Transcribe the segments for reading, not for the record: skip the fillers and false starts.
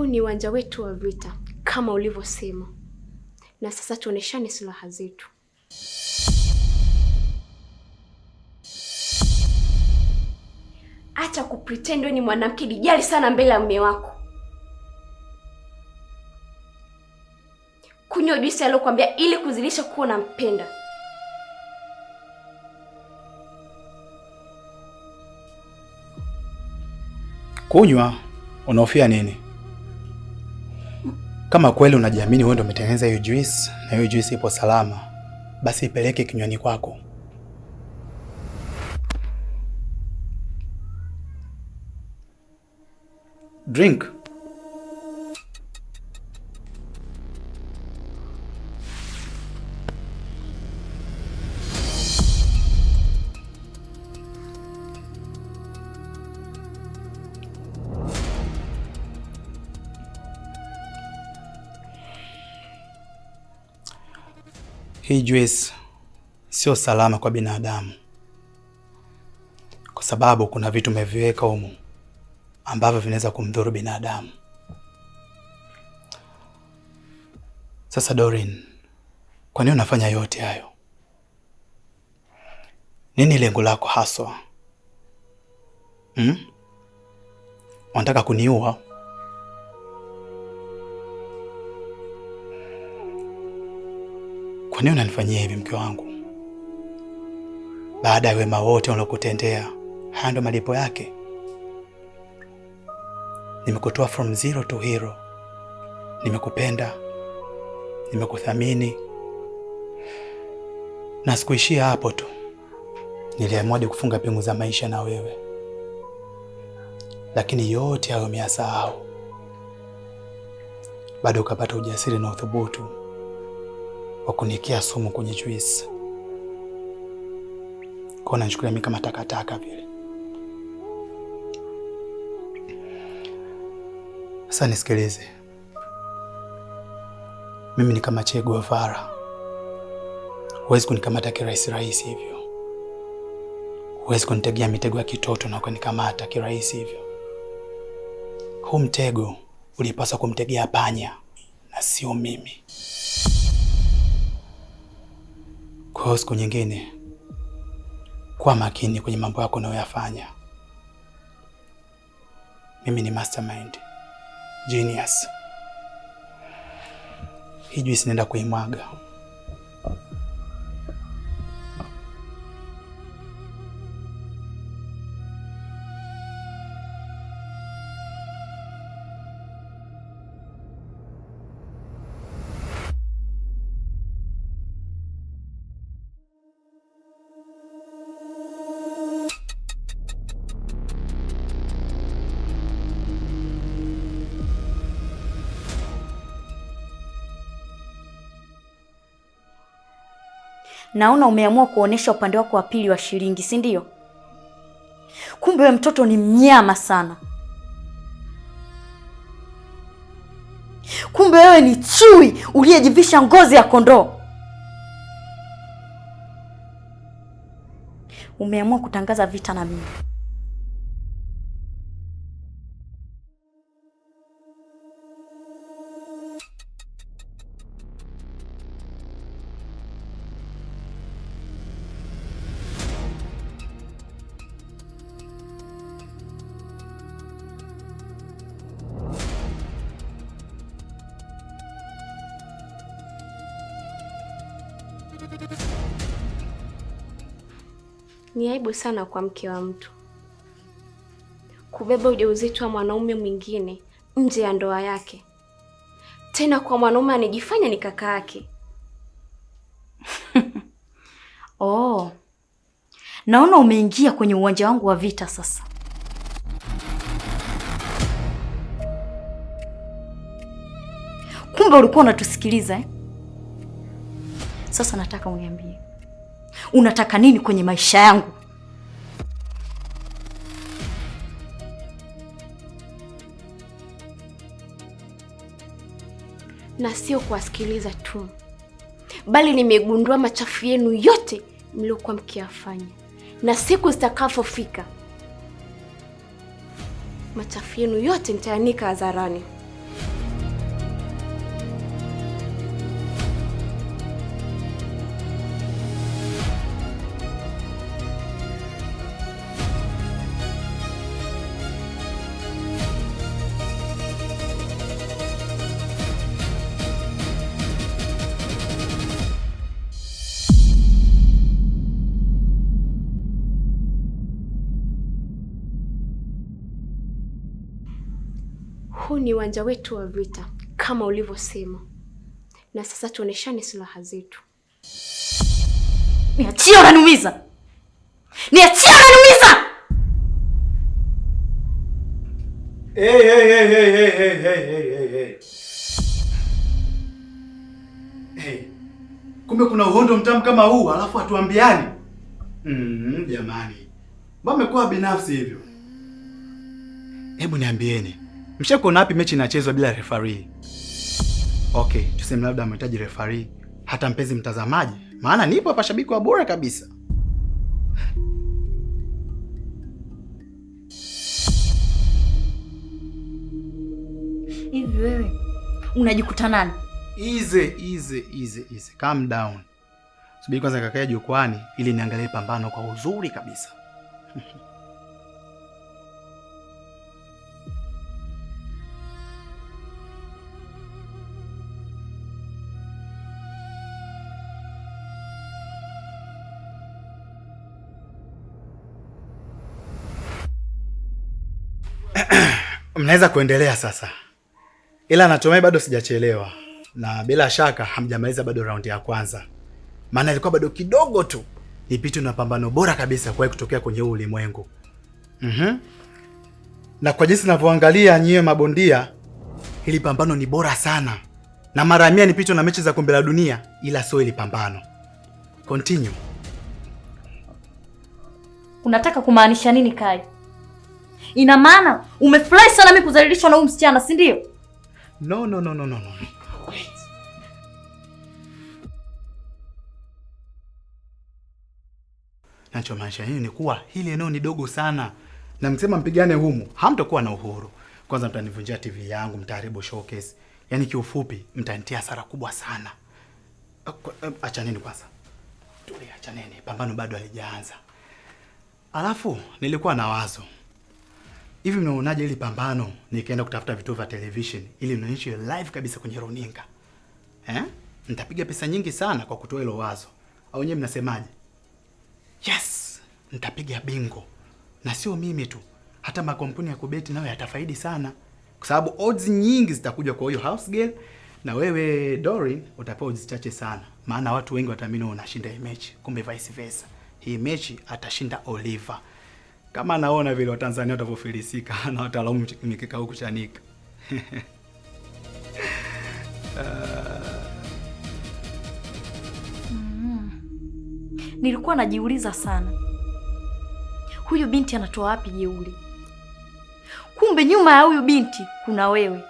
huu ni uwanja wetu wa vita kama ulivyosema, na sasa tuoneshane silaha zetu. Acha kupretend wewe ni mwanamke dijali sana mbele ya mume wako. Kunywa juisi aliyokuambia ili kuzilisha kuwa unampenda. Kunywa? Unahofia nini? Kama kweli unajiamini wewe ndio umetengeneza hiyo juice na hiyo juice ipo salama, basi ipeleke kinywani kwako. Drink. Hii juice sio salama kwa binadamu, kwa sababu kuna vitu umeviweka humu ambavyo vinaweza kumdhuru binadamu. Sasa Doreen, kwa nini unafanya yote hayo? Nini lengo lako haswa? Unataka kuniua? Kwa nini unanifanyia hivi mke wangu? Baada ya wema wote unakutendea, haya ndo malipo yake. Nimekutoa from zero to hero. Nimekupenda, nimekuthamini, na sikuishia hapo tu. Niliamua kufunga pingu za maisha na wewe, lakini yote hayo umeyasahau. Bado ukapata ujasiri na uthubutu wa kunikia sumu kwenye juice. Kwa unanichukulia mimi kama takataka vile. Sasa nisikilize. Mimi ni kama Che Guevara. Huwezi kunikamata kirahisi rahisi hivyo. Huwezi kunitegea mitego ya kitoto na kunikamata kirahisi hivyo. Huu mtego ulipaswa kumtegea panya na sio mimi. Kwa siku nyingine, kuwa makini kwenye mambo yako unayoyafanya. Mimi ni mastermind, genius. Hii juice nenda kuimwaga. Naona umeamua kuonesha upande wako wa pili wa shilingi, si ndio? Kumbe wewe mtoto ni mnyama sana. Kumbe wewe ni chui uliyejivisha ngozi ya kondoo. Umeamua kutangaza vita na mimi. Ni aibu sana kwa mke wa mtu kubeba ujauzito wa mwanaume mwingine nje ya ndoa yake, tena kwa mwanaume anijifanya ni kaka yake. Oh, naona umeingia kwenye uwanja wangu wa vita sasa. Kumbe ulikuwa unatusikiliza eh? Sasa nataka uniambie, unataka nini kwenye maisha yangu? Na sio kuwasikiliza tu, bali nimegundua machafu yenu yote mliokuwa mkiyafanya, na siku zitakapofika machafu yenu yote nitaanika hadharani. huu ni uwanja wetu wa vita kama ulivyosema, na sasa tuoneshane silaha zetu. Niachie, unaniumiza! Niachie, unaniumiza! Hey. Kumbe kuna uhondo mtamu kama huu alafu hatuambiani. Jamani. Mbona mmekuwa binafsi hivyo? Hebu niambieni. Mshakuona wapi mechi inachezwa bila referee? Okay, tuseme labda mhitaji referee hata mpenzi mtazamaji. Maana nipo hapa shabiki wa bora kabisa. Hivi wewe unajikuta nani? Easy. Calm down. Subiri kwanza kakae jukwani ili niangalie pambano kwa uzuri kabisa. Mnaweza kuendelea sasa. Ila natumai bado sijachelewa. Na bila shaka hamjamaliza bado raundi ya kwanza. Maana ilikuwa bado kidogo tu nipite na pambano bora kabisa kwa kutokea kwenye huu ulimwengu. Na kwa jinsi ninavyoangalia nyewe mabondia, hili pambano ni bora sana. Na mara 100 nipite na mechi za kombe la dunia, ila sio hili pambano. Continue. Unataka kumaanisha nini Kai? Ina maana umefurahi sana mimi kudhalilishwa na huyu msichana, si ndio? No. Wait. Nachomaanisha hii ni kuwa hili eneo ni dogo sana. Na mkisema mpigane humu, hamtakuwa na uhuru. Kwanza mtanivunjia TV yangu, mtaharibu showcase. Yaani kiufupi, mtanitia hasara kubwa sana. Achaneni kwanza. Tulia, achaneni. Pambano bado halijaanza. Alafu, nilikuwa na wazo. Hivi mnaonaje ili pambano nikaenda kutafuta vituo vya television ili nionyeshe live kabisa kwenye runinga? Nitapiga pesa nyingi sana kwa kutoa hilo wazo. Au nyewe mnasemaje? Yes, nitapiga bingo. Na sio mimi tu. Hata makampuni ya kubeti nayo yatafaidi sana. Kwa sababu odds nyingi zitakuja kwa hiyo house girl na wewe Doreen utapewa odds chache sana. Maana watu wengi wataamini unashinda hii mechi, kumbe vice versa. Hii mechi atashinda Oliver. Kama naona vile Watanzania watavyofilisika na watalaumu mikeka huku chanika. Nilikuwa najiuliza sana. Huyu binti anatoa wapi jeuri? Kumbe nyuma ya huyu binti kuna wewe.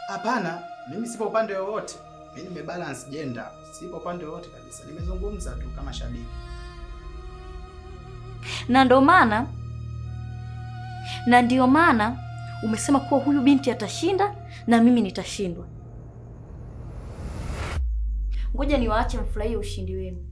Hapana, mimi sipo upande wowote. Mimi nimebalance gender. Sipo upande wowote kabisa. Nimezungumza tu kama shabiki. Na ndio maana umesema kuwa huyu binti atashinda na mimi nitashindwa. Ngoja niwaache mfurahie ushindi wenu.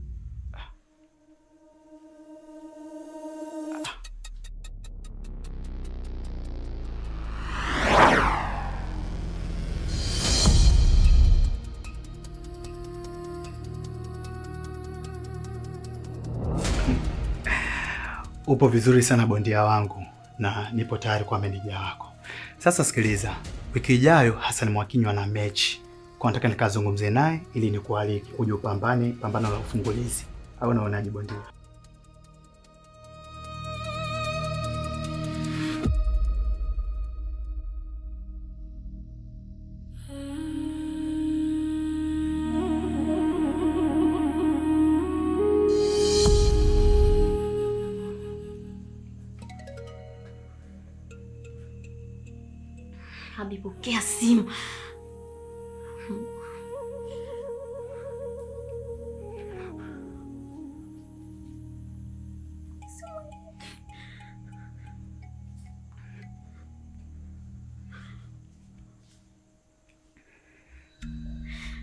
Upo vizuri sana bondia wangu na nipo tayari kwa meneja wako. Sasa sikiliza, wiki ijayo Hassan Mwakinywa na mechi. Kwa nataka nikazungumze naye ili nikualike uje upambane pambano la ufungulizi. Au unaonaje bondia? Habipokea simu.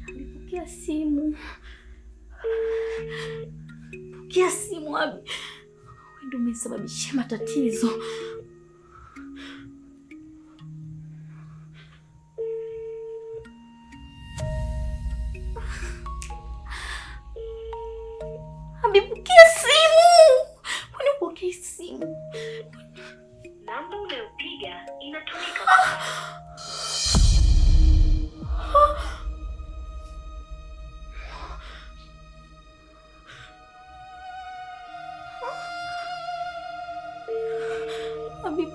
Habipokea simu. Pokea simu Abi. Wewe ndio umesababisha matatizo. Habipokea simu. Kwani upokee simu? Namba unayopiga inatumika.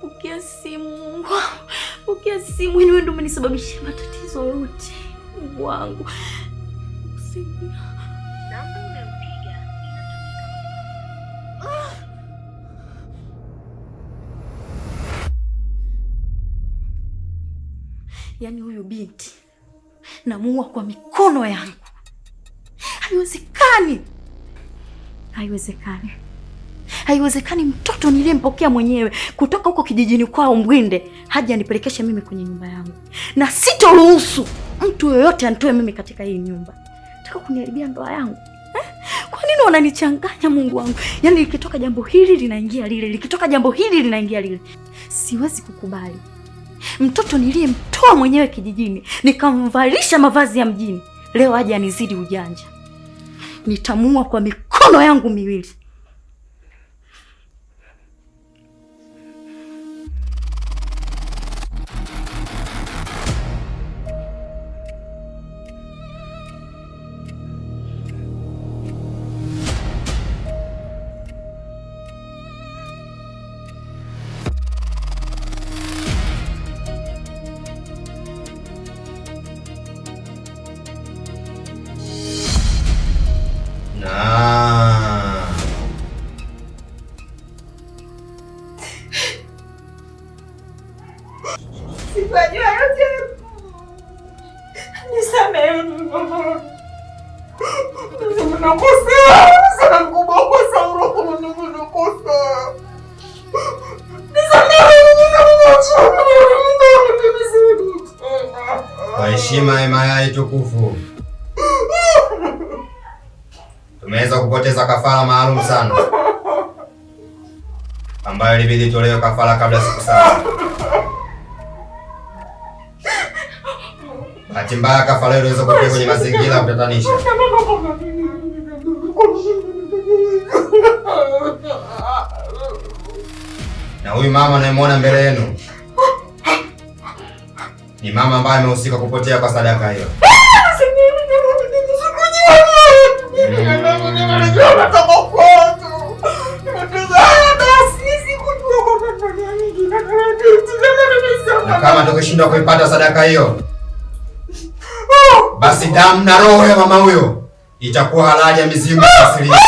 Pokea simu. Pokea simu. Wewe ndio umenisababishia matatizo yote. Mungu wangu. Namba unampiga inatumika. Yaani huyu binti namuua kwa mikono yangu. Haiwezekani. Haiwezekani. Haiwezekani mtoto niliyempokea mwenyewe kutoka huko kijijini kwao Mbwinde haja anipelekeshe mimi kwenye nyumba yangu. Na sitoruhusu mtu yoyote anitoe mimi katika hii nyumba. Nataka kuniharibia ndoa yangu. Kwa nini wananichanganya Mungu wangu? Yaani likitoka jambo hili linaingia lile, likitoka jambo hili linaingia lile. Siwezi kukubali. Mtoto niliyemtoa mwenyewe kijijini, nikamvalisha mavazi ya mjini, leo aje anizidi ujanja. Nitamuua kwa mikono yangu miwili. Sijajua yote. Nisamehe. Nimekosea. Sana mkubwa kosa uroho nimekosea. Nisamehe. Kwa heshima ya mayai tukufu, tumeweza kupoteza kafara maalum sana ambayo ilibidi tolewe kafara kabla siku 7. Bahati mbaya kafara ile iliweza kutokea kwenye mazingira ya kutatanisha. Na huyu mama unayemwona mbele yenu ni mama ambaye amehusika kupotea kwa sadaka hiyo. Na kama tukishindwa kuipata sadaka hiyo, basi damu na roho ya mama huyo itakuwa halali ya mizimu asilia.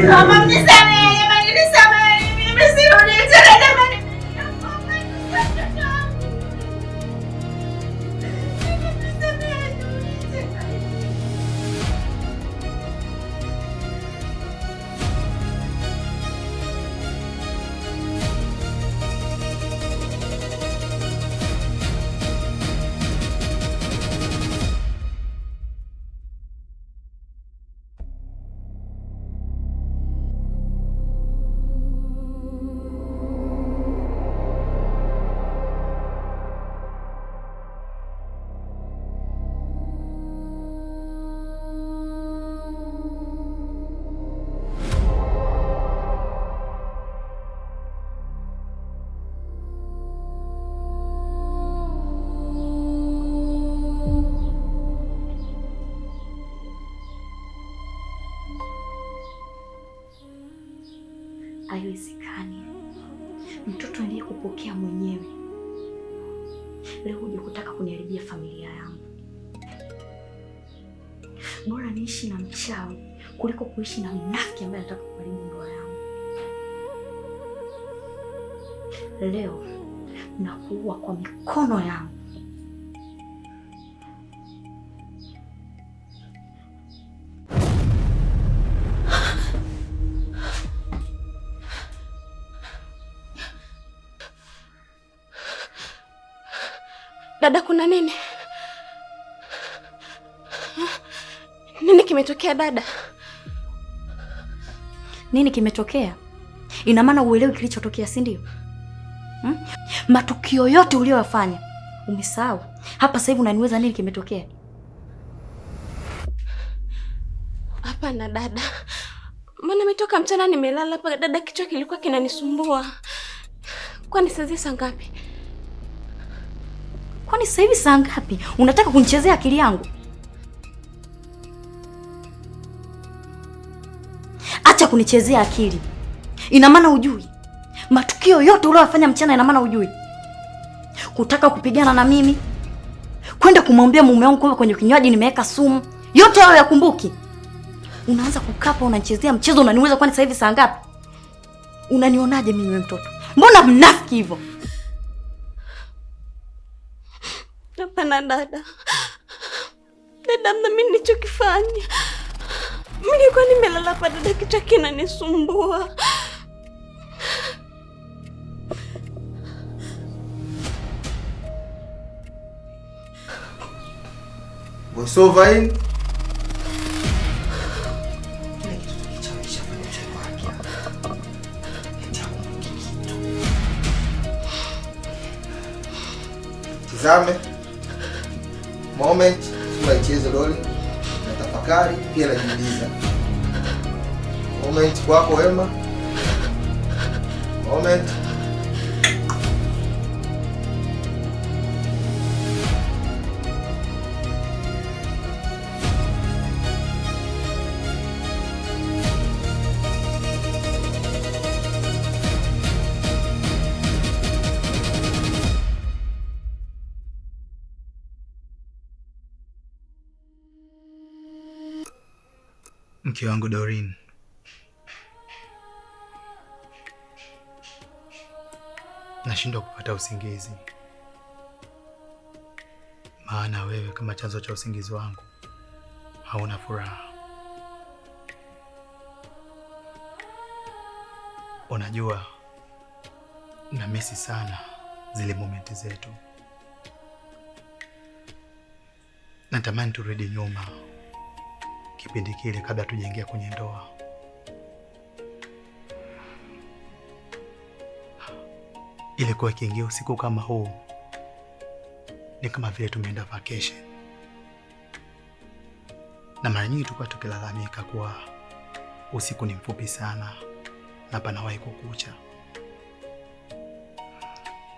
Mama nisamehe, jamani nisamehe. Mimi sirudi tena jamani. Haiwezekani. Mtoto aliyekupokea mwenyewe leo uje kutaka kuniharibia familia yangu. Bora niishi na mchawi kuliko kuishi na mnafiki ambaye anataka kuharibu ndoa yangu. Leo nakuua kwa mikono yangu. Dada, kuna nini? Nini kimetokea dada? Nini kimetokea? Ina maana uelewi kilichotokea, si ndio? Matukio yote uliyofanya umesahau. Hapa sasa hivi unaniweza nini kimetokea? Hapana dada. Mbona nimetoka mchana nimelala hapa dada, kichwa kilikuwa kinanisumbua. Kwani sasa saa ngapi? Kwani sasa hivi saa ngapi? Unataka kunichezea akili yangu? Acha kunichezea akili. Ina maana ujui matukio yote uliyofanya mchana, ina maana ujui kutaka kupigana na mimi, kwenda kumwambia mume wangu kwamba kwenye kinywaji nimeweka sumu, yote hayo yakumbuki? Unaanza kukapa, unachezea mchezo, unaniweza. Kwani sasa hivi saa ngapi? Unanionaje mimi wewe mtoto? Mbona mnafiki hivyo? Hapana dada. Dada, mimi nilichokifanya, mimi nilikuwa nimelala hapa dada, kichwa kinanisumbua. Voiceover. Tizame moment, sura icheze doli na tafakari pia najiuliza. Moment kwako Wema. Moment. Mke wangu Doreen, nashindwa kupata usingizi, maana wewe kama chanzo cha usingizi wangu hauna furaha. Unajua, namisi sana zile momenti zetu. Natamani turudi nyuma kipindi kile kabla tujaingia kwenye ndoa. Ilikuwa ikiingia usiku kama huu ni kama vile tumeenda vacation, na mara nyingi tulikuwa tukilalamika kuwa usiku ni mfupi sana na panawahi kukucha.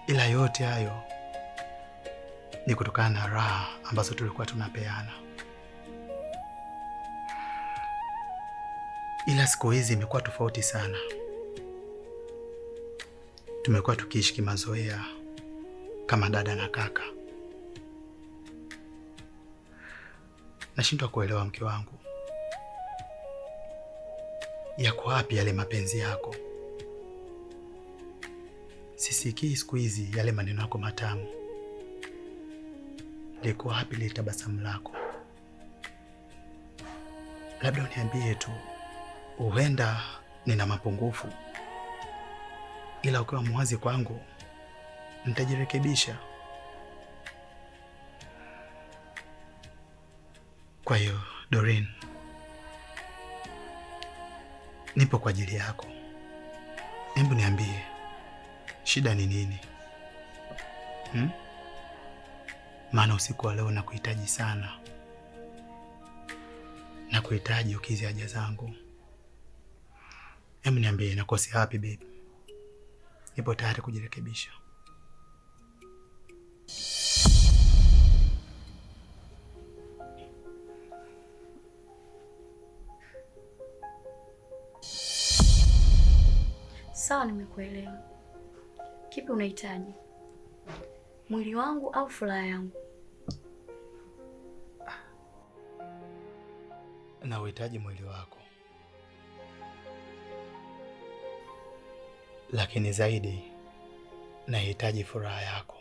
Ila yote hayo ni kutokana na raha ambazo tulikuwa tunapeana. Ila siku hizi imekuwa tofauti sana. Tumekuwa tukiishi kimazoea kama dada na kaka. Nashindwa kuelewa mke wangu, yako wapi yale mapenzi yako? Sisikii siku hizi yale maneno yako matamu. Liko wapi ile tabasamu lako? Labda uniambie tu, huenda nina mapungufu, ila ukiwa mwazi kwangu nitajirekebisha. Kwa hiyo Doreen, nipo kwa ajili yako. Hebu niambie, shida ni nini? Maana usiku wa leo nakuhitaji sana. Nakuhitaji ukizi haja zangu. Hebu niambie, nakosea wapi baby? Nipo tayari kujirekebisha. Sawa, nimekuelewa. Kipi unahitaji? Mwili wangu au furaha yangu? Na uhitaji mwili wako, lakini zaidi nahitaji furaha yako.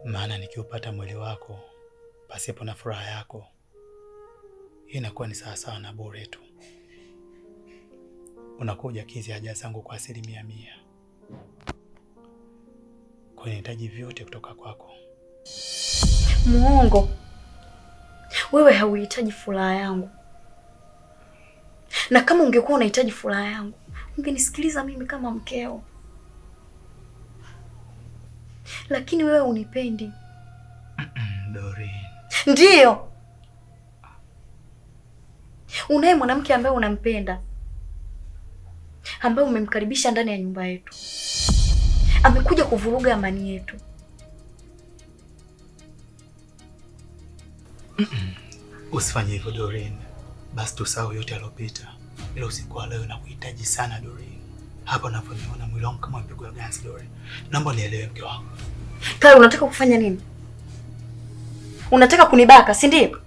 Maana nikiupata mwili wako pasipo na furaha yako, hii inakuwa ni sawasawa na bure tu. Unakuja kizi haja zangu kwa 100%. Kwa nahitaji vyote kutoka kwako. Muongo. Wewe hauhitaji furaha yangu. Na kama ungekuwa unahitaji furaha yangu, ungenisikiliza mimi kama mkeo. Lakini wewe unipendi. Doreen. Ndiyo. Unaye mwanamke ambaye unampenda. ambaye umemkaribisha ndani ya nyumba yetu. Amekuja kuvuruga amani yetu. Usifanye hivyo Doreen. Basi tusahau yote yaliyopita. Ila usiku wa leo nakuhitaji sana Doreen. Hapa unaponiona mwili wangu kama mpigwa ganzi Doreen. Naomba nielewe mke wangu. Kale, unataka kufanya nini? Unataka kunibaka, si ndio?